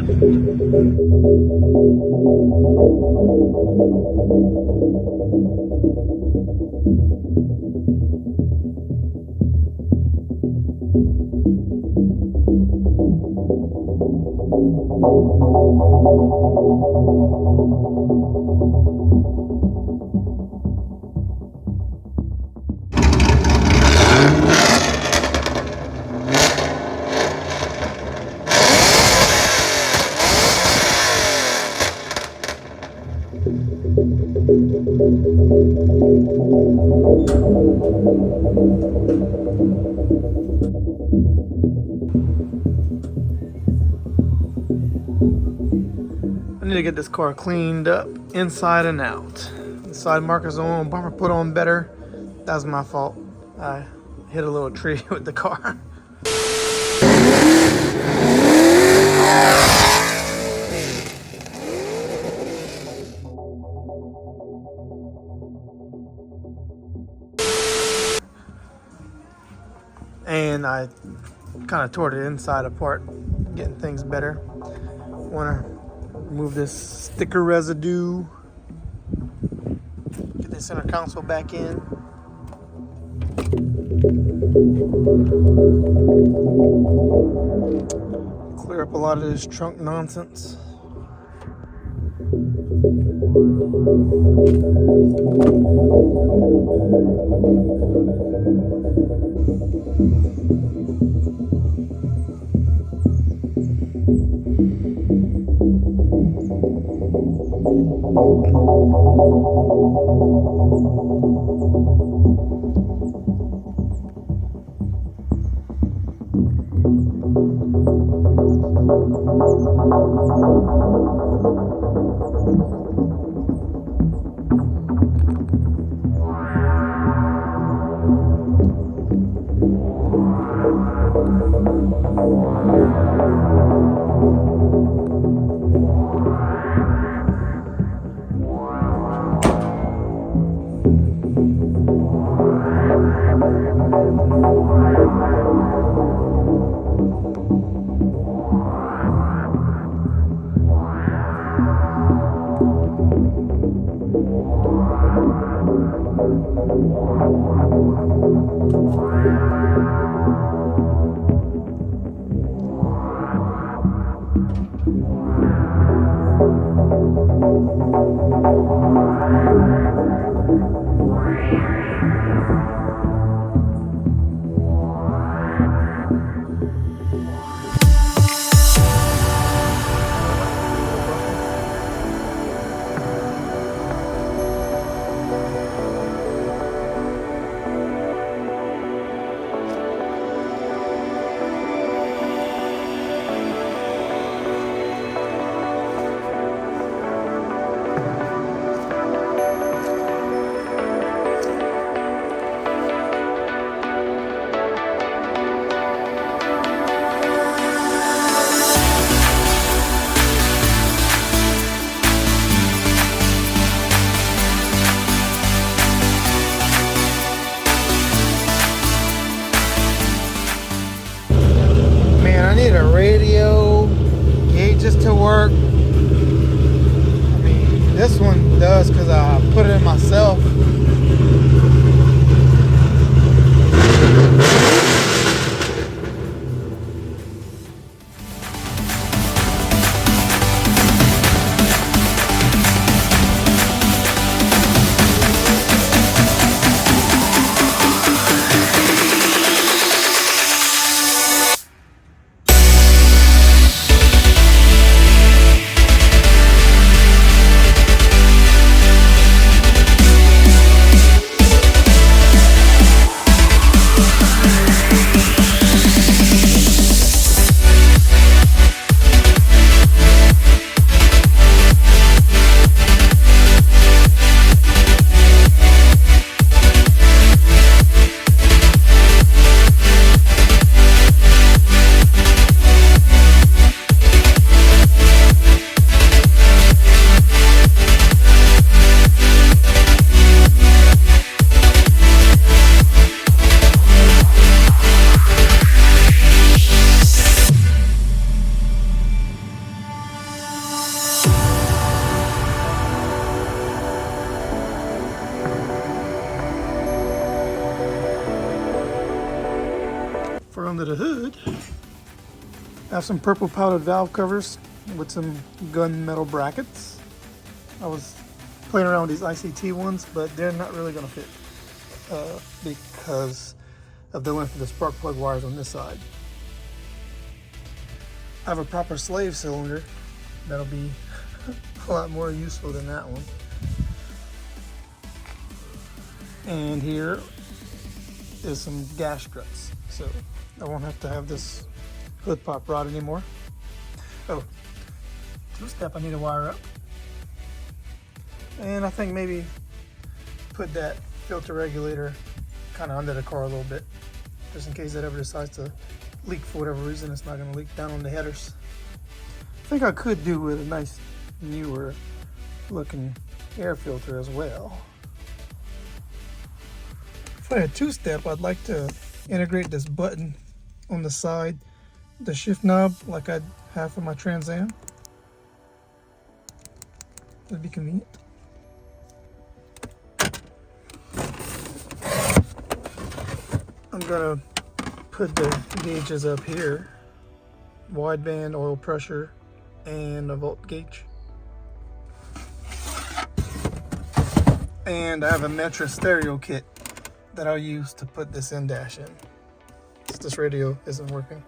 I need to get this car cleaned up inside and out. The side markers on, bumper put on better. That was my fault. I hit a little tree with the car. And I kind of tore the inside apart, getting things better. Want to remove this sticker residue. Get the center console back in. Clear up a lot of this trunk nonsense. To work. I mean, this one does because I put it in myself. For under the hood, I have some purple powdered valve covers with some gunmetal brackets. I was playing around with these ICT ones, but they're not really going to fit because of the length of the spark plug wires on this side. I have a proper slave cylinder that'll be a lot more useful than that one. And here is some gas struts, so I won't have to have this hood pop rod anymore. Oh, two-step I need to wire up. And I think maybe put that filter regulator kind of under the car a little bit, just in case that ever decides to leak for whatever reason. It's not going to leak down on the headers. I think I could do with a nice newer looking air filter as well. If I had two-step, I'd like to integrate this button on the side, the shift knob, like I have for my Trans Am. That'd be convenient. I'm gonna put the gauges up here: wideband, oil pressure, and a volt gauge. And I have a Metra stereo kit that I'll use to put this in-dash in. This radio isn't working.